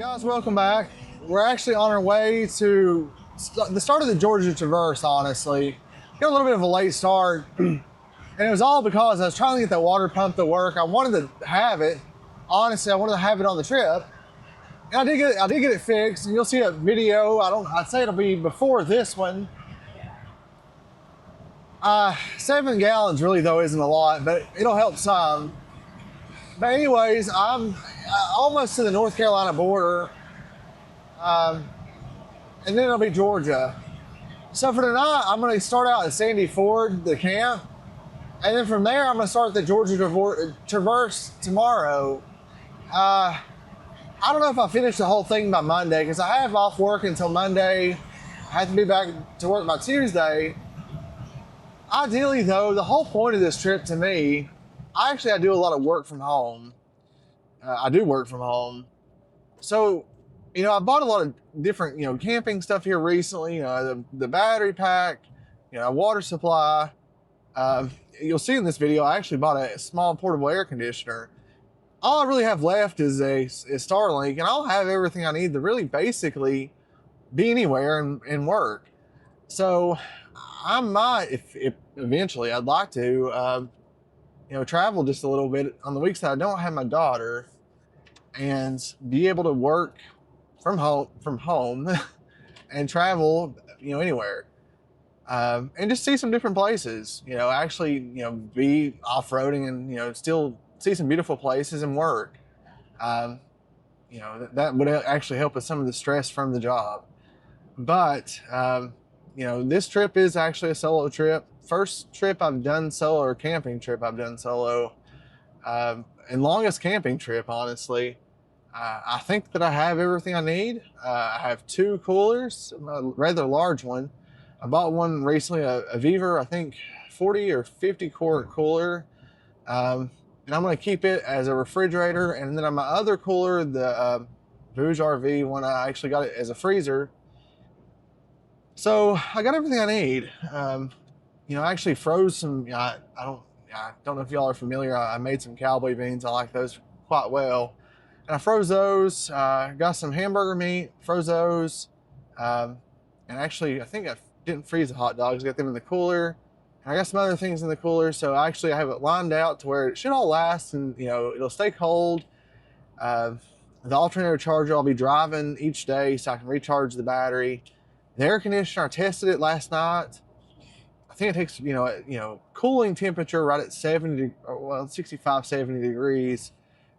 Guys, welcome back. We're actually on our way to the start of the Georgia Traverse, honestly. Got a little bit of a late start, and it was all because I was trying to get that water pump to work. I wanted to have it. Honestly, I wanted to have it on the trip. And I did get it fixed, and you'll see a video. I'd say it'll be before this one. 7 gallons really though isn't a lot, but it'll help some. But anyways, I'm almost to the North Carolina border, and then it'll be Georgia. So for tonight, I'm going to start out at Sandy Ford, the camp, and then from there, I'm going to start the Georgia Traverse tomorrow. I don't know if I'll finish the whole thing by Monday, because I have off work until Monday. I have to be back to work by Tuesday. Ideally, though, the whole point of this trip to me, I do a lot of work from home. I do work from home. So, I bought a lot of different, camping stuff here recently. The battery pack, water supply. You'll see in this video, I actually bought a small portable air conditioner. All I really have left is a Starlink, and I'll have everything I need to really basically be anywhere and work. So I might, if eventually, I'd like to, travel just a little bit on the weeks that I don't have my daughter, and be able to work from home and travel, anywhere, and just see some different places. Be off-roading and still see some beautiful places and work. That would actually help with some of the stress from the job. But this trip is actually a solo trip. First trip I've done solo, or camping trip I've done solo, and longest camping trip, honestly. I think that I have everything I need. I have 2 coolers, a rather large one. I bought one recently, a Beaver, I think 40 or 50 quart cooler. And I'm going to keep it as a refrigerator. And then on my other cooler, the Bouge RV one, I actually got it as a freezer. So I got everything I need. I actually froze some, I don't know if y'all are familiar. I made some cowboy beans. I like those quite well. And I froze those, got some hamburger meat, froze those. And actually, I think I didn't freeze the hot dogs, got them in the cooler. And I got some other things in the cooler. So actually I have it lined out to where it should all last, and it'll stay cold. The alternator charger I'll be driving each day so I can recharge the battery. The air conditioner, I tested it last night. I think it takes, cooling temperature right at 65, 70 degrees.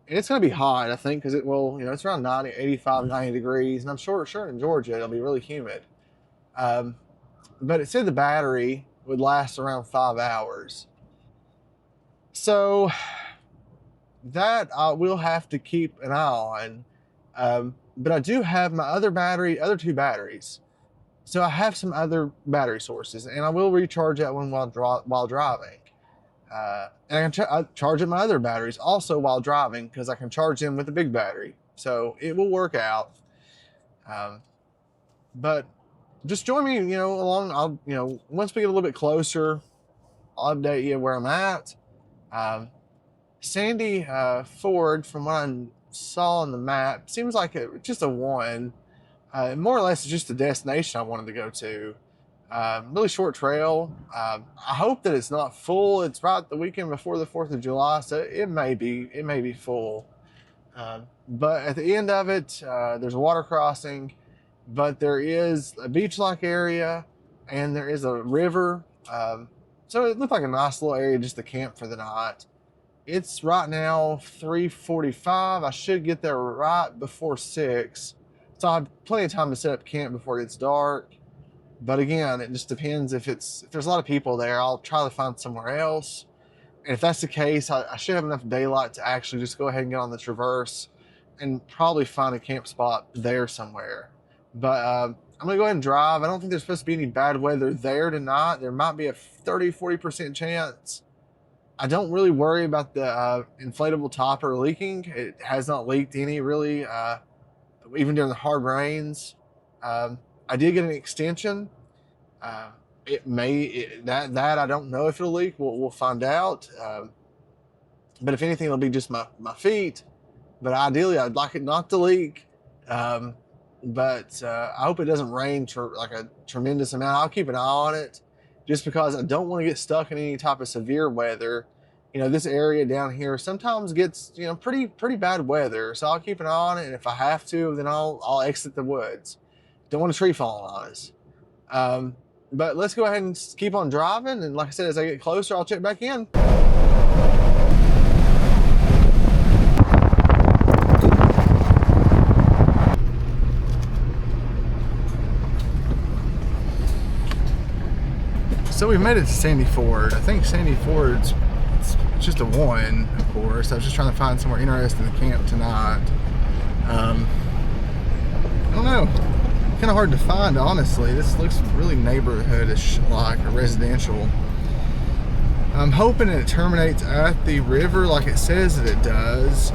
And it's going to be hot, I think, because it's around 85, 90 degrees. And I'm sure in Georgia, it'll be really humid. But it said the battery would last around 5 hours. So that I will have to keep an eye on. But I do have my other 2 batteries. So I have some other battery sources, and I will recharge that one while driving. And I can charge up my other batteries also while driving, because I can charge them with a big battery. So it will work out. But just join me, along. I'll, once we get a little bit closer, I'll update you where I'm at. Sandy Ford, from what I saw on the map, seems like just a 1. More or less, it's just the destination I wanted to go to. Really short trail. I hope that it's not full. It's right the weekend before the 4th of July, so it may be full. But at the end of it, there's a water crossing, but there is a beach-like area, and there is a river. So it looked like a nice little area just to camp for the night. It's right now 3:45. I should get there right before 6. So I have plenty of time to set up camp before it gets dark. But again, it just depends. If there's a lot of people there, I'll try to find somewhere else. And if that's the case, I should have enough daylight to actually just go ahead and get on the Traverse and probably find a camp spot there somewhere. But I'm going to go ahead and drive. I don't think there's supposed to be any bad weather there tonight. There might be a 30-40% chance. I don't really worry about the inflatable topper leaking. It has not leaked any, really, even during the hard rains. I did get an extension. It may, that I don't know if it'll leak. We'll find out. But if anything, it'll be just my feet. But ideally, I'd like it not to leak. But I hope it doesn't rain like a tremendous amount. I'll keep an eye on it just because I don't want to get stuck in any type of severe weather. You know, this area down here sometimes gets, you know, pretty bad weather. So I'll keep an eye on it, and if I have to, then I'll exit the woods. Don't want a tree falling on us. But let's go ahead and keep on driving, and like I said, as I get closer, I'll check back in. So we've made it to Sandy Ford. I think Sandy Ford's it's just a one, of course. I was just trying to find somewhere interesting to camp tonight. I don't know. Kind of hard to find, honestly. This looks really neighborhoodish, like a residential. I'm hoping it terminates at the river like it says that it does.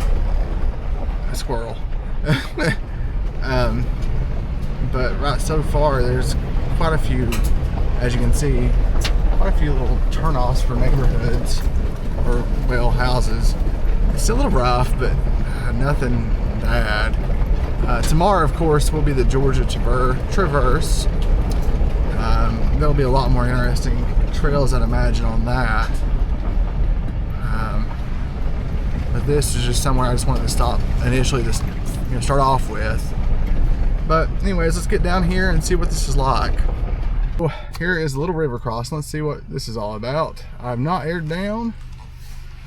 A squirrel. But right so far, there's quite a few, as you can see, quite a few little turnoffs for neighborhoods, or, well, houses. It's still a little rough, but nothing bad. Tomorrow, of course, will be the Georgia Traverse. There'll be a lot more interesting trails, I'd imagine, on that. But this is just somewhere I just wanted to stop initially to, you know, start off with. But anyways, let's get down here and see what this is like. Well, here is a little river crossing. Let's see what this is all about. I've not aired down.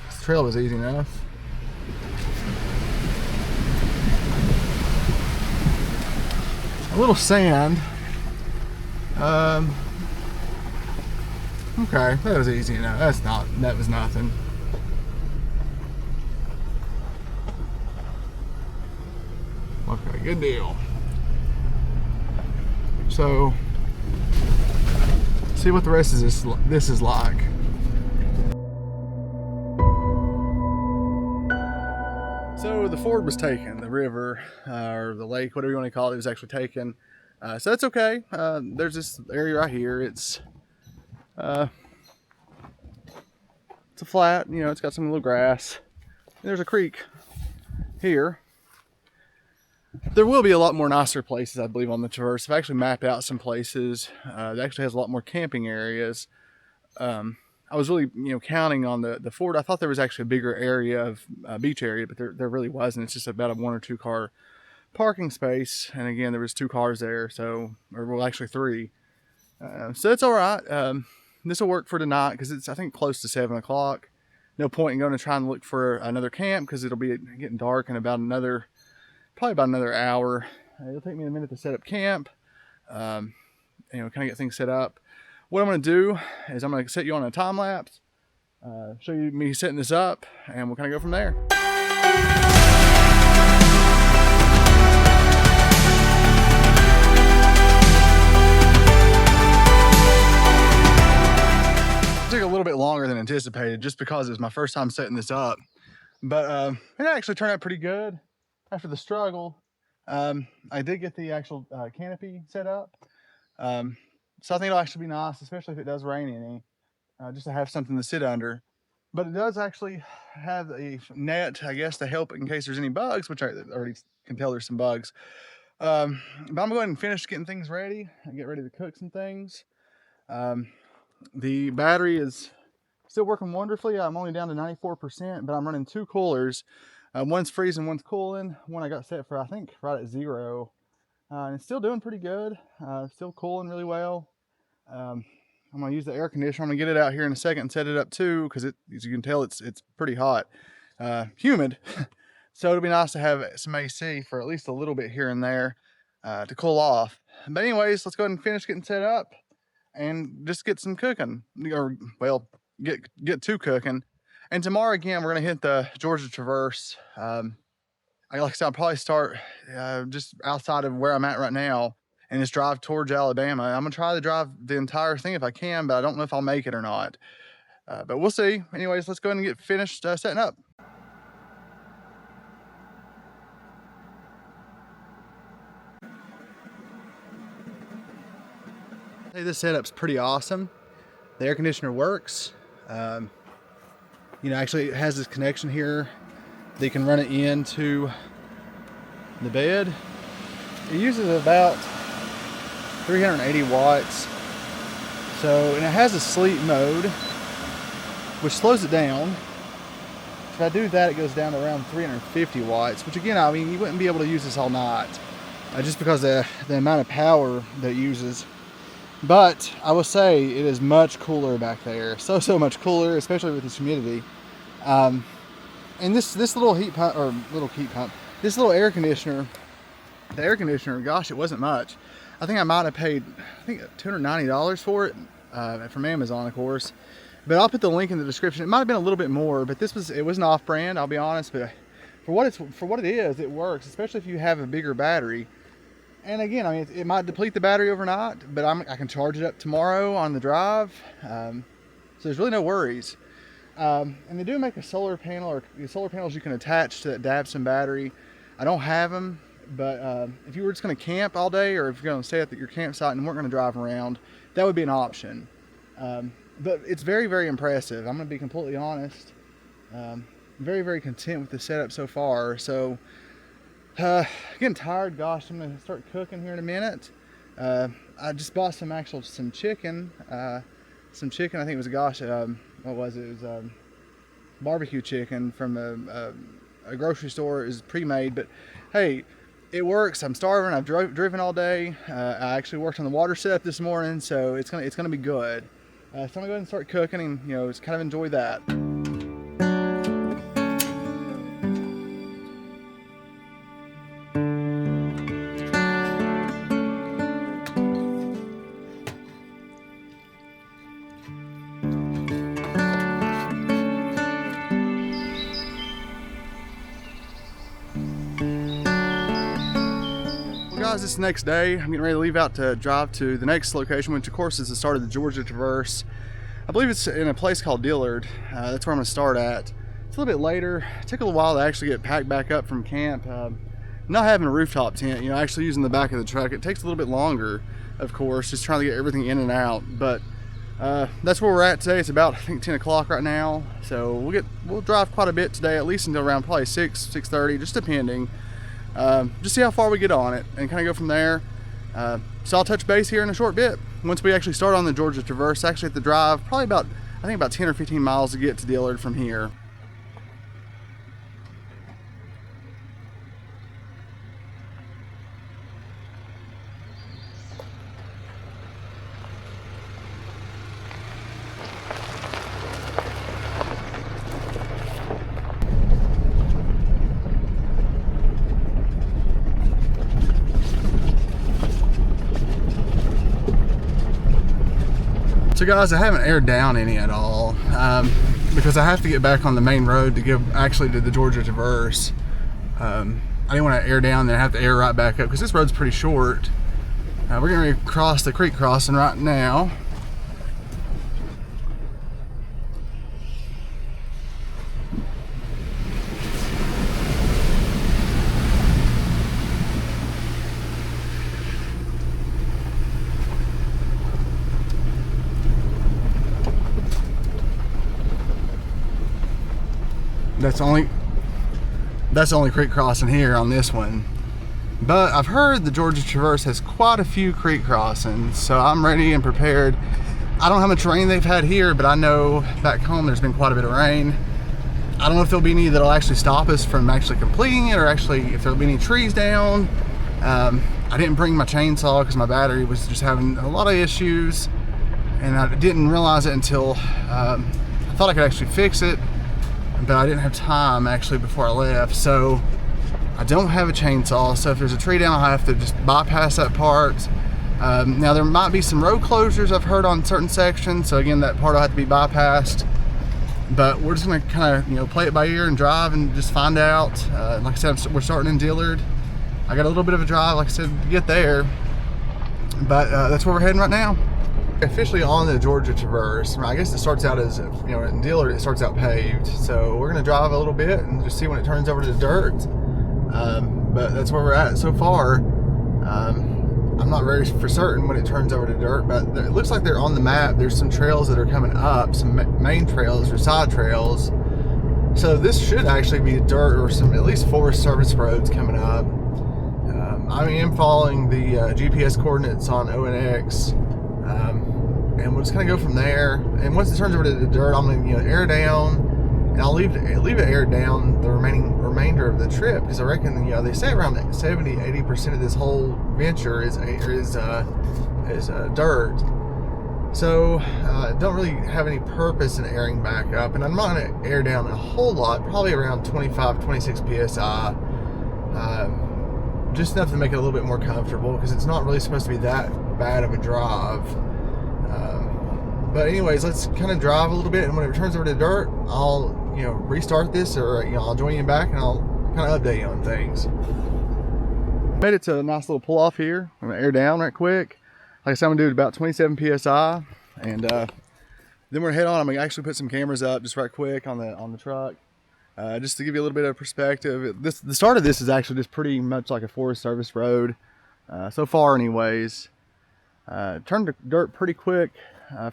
This trail was easy enough. A little sand. Okay, that was easy enough. That was nothing. Okay, good deal. So, see what the rest of this is like. So the ford was taken, the river or the lake, whatever you want to call it, was actually taken. So that's okay. There's this area right here. It's a flat, you know, it's got some little grass. There's a creek here. There will be a lot more nicer places, I believe, on the Traverse. I've actually mapped out some places. It actually has a lot more camping areas. I was really, you know, counting on the Ford. I thought there was actually a bigger area of beach area, but there really wasn't. It's just about a 1 or 2 car parking space. And again, there was 2 cars there, so, or well, actually 3. So that's all right. This will work for tonight because it's, I think, close to 7 o'clock. No point in going to try and look for another camp because it'll be getting dark in about probably about another hour. It'll take me a minute to set up camp, you know, kind of get things set up. What I'm going to do is I'm going to set you on a time lapse, show you me setting this up, and we'll kind of go from there. It took a little bit longer than anticipated just because it was my first time setting this up, but it actually turned out pretty good. After the struggle, I did get the actual canopy set up. So I think it'll actually be nice, especially if it does rain any, just to have something to sit under. But it does actually have a net, I guess, to help in case there's any bugs, which I already can tell there's some bugs. But I'm going to go ahead and finish getting things ready and get ready to cook some things. The battery is still working wonderfully. I'm only down to 94%, but I'm running 2 coolers. One's freezing, one's cooling. One I got set for, I think, right at 0. And it's still doing pretty good. Still cooling really well. I'm gonna use the air conditioner. I'm gonna get it out here in a second and set it up too, because as you can tell, it's pretty hot, humid. So it'll be nice to have some AC for at least a little bit here and there to cool off. But anyways, let's go ahead and finish getting set up and just get some cooking, or well, get to cooking. And tomorrow again, we're gonna hit the Georgia Traverse. Like I said, I'll probably start just outside of where I'm at right now and just drive towards Alabama. I'm gonna try to drive the entire thing if I can, but I don't know if I'll make it or not. But we'll see. Anyways, let's go ahead and get finished setting up. Hey, this setup's pretty awesome. The air conditioner works. You know, actually it has this connection here. They can run it into the bed. It uses about 380 watts. So, and it has a sleep mode, which slows it down. If I do that, it goes down to around 350 watts, which again, I mean, you wouldn't be able to use this all night, just because of the amount of power that it uses. But I will say it is much cooler back there. So much cooler, especially with this humidity. And this little heat pump, this little air conditioner, the air conditioner, gosh, it wasn't much. I think I might have paid, $290 for it, from Amazon, of course. But I'll put the link in the description. It might have been a little bit more, but it was an off-brand, I'll be honest. But for what it is, it works, especially if you have a bigger battery. And again, I mean, it might deplete the battery overnight, but I can charge it up tomorrow on the drive. So there's really no worries. And they do make a solar panel, or solar panels you can attach to that Datsun battery. I don't have them. But if you were just going to camp all day, or if you're going to stay at your campsite and weren't going to drive around, that would be an option. But it's very, very impressive. I'm going to be completely honest. Very, very content with the setup so far. So, getting tired. Gosh, I'm going to start cooking here in a minute. I just bought some chicken. I think it was, what was it? It was barbecue chicken from a grocery store. It was pre-made, but hey, it works. I'm starving. I've driven all day. I actually worked on the water setup this morning, so it's gonna be good. So I'm gonna go ahead and start cooking, and just kind of enjoy that. Guys, it's the next day. I'm getting ready to leave out to drive to the next location, which of course is the start of the Georgia Traverse. I believe it's in a place called Dillard. That's where I'm going to start at. It's a little bit later. It took a little while to actually get packed back up from camp. Not having a rooftop tent, actually using the back of the truck, it takes a little bit longer, of course, just trying to get everything in and out. But that's where we're at today. It's about, I think, 10 o'clock right now. So we'll drive quite a bit today, at least until around probably 6:30, just depending. Just see how far we get on it and kind of go from there. So I'll touch base here in a short bit once we actually start on the Georgia Traverse. Actually, at the drive, probably about 10 or 15 miles to get to Dillard from here. So guys, I haven't aired down any at all because I have to get back on the main road to go actually to the Georgia Traverse. I didn't want to air down then have to air right back up because this road's pretty short. We're going to cross the creek crossing right now. That's the only creek crossing here on this one. But I've heard the Georgia Traverse has quite a few creek crossings, so I'm ready and prepared. I don't know how much rain they've had here, but I know back home there's been quite a bit of rain. I don't know if there'll be any that'll actually stop us from actually completing it, or actually if there'll be any trees down. I didn't bring my chainsaw because my battery was just having a lot of issues, and I didn't realize it until I thought I could actually fix it, but I didn't have time actually before I left. So I don't have a chainsaw, so if there's a tree down, I'll have to just bypass that part. Now there might be some road closures I've heard on certain sections, so again, that part will have to be bypassed. But we're just gonna kind of play it by ear and drive and just find out. Like I said, we're starting in Dillard. I got a little bit of a drive, like I said, to get there, but that's where we're heading right now. Officially on the Georgia Traverse. I guess it starts out as, in Dillard it starts out paved, so we're gonna drive a little bit and just see when it turns over to dirt. But that's where we're at so far. I'm not very for certain when it turns over to dirt, but it looks like they're on the map. There's some trails that are coming up, some main trails or side trails. So this should actually be dirt or some at least Forest Service roads coming up. I am following the GPS coordinates on ONX, and we'll just kind of go from there. And once it turns over to the dirt, I'm going to air down, and I'll leave it aired down the remainder of the trip, because I reckon they say around 70-80% of this whole venture is dirt. So don't really have any purpose in airing back up, and I'm not going to air down a whole lot, probably around 25-26 psi, just enough to make it a little bit more comfortable, because it's not really supposed to be that bad of a drive. But anyways, let's kind of drive a little bit, and when it returns over to dirt, I'll restart this, or I'll join you back, and I'll kind of update you on things. Made it to a nice little pull off here. I'm gonna air down right quick. Like I said, I'm gonna do about 27 psi, and then we're gonna head on. I'm gonna actually put some cameras up just right quick on the truck, just to give you a little bit of perspective. The start of this is actually just pretty much like a Forest Service road, so far anyways. Turned to dirt pretty quick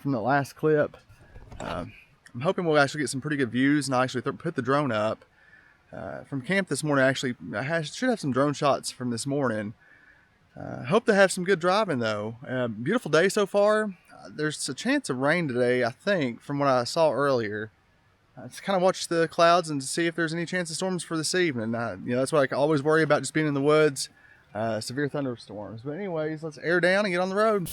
from the last clip. I'm hoping we'll actually get some pretty good views, and I'll actually put the drone up. From camp this morning, actually, I should have some drone shots from this morning. Hope to have some good driving though. Beautiful day so far. There's a chance of rain today, I think, from what I saw earlier. Just kind of watch the clouds and see if there's any chance of storms for this evening. That's what I always worry about, just being in the woods, severe thunderstorms. But anyways, let's air down and get on the road.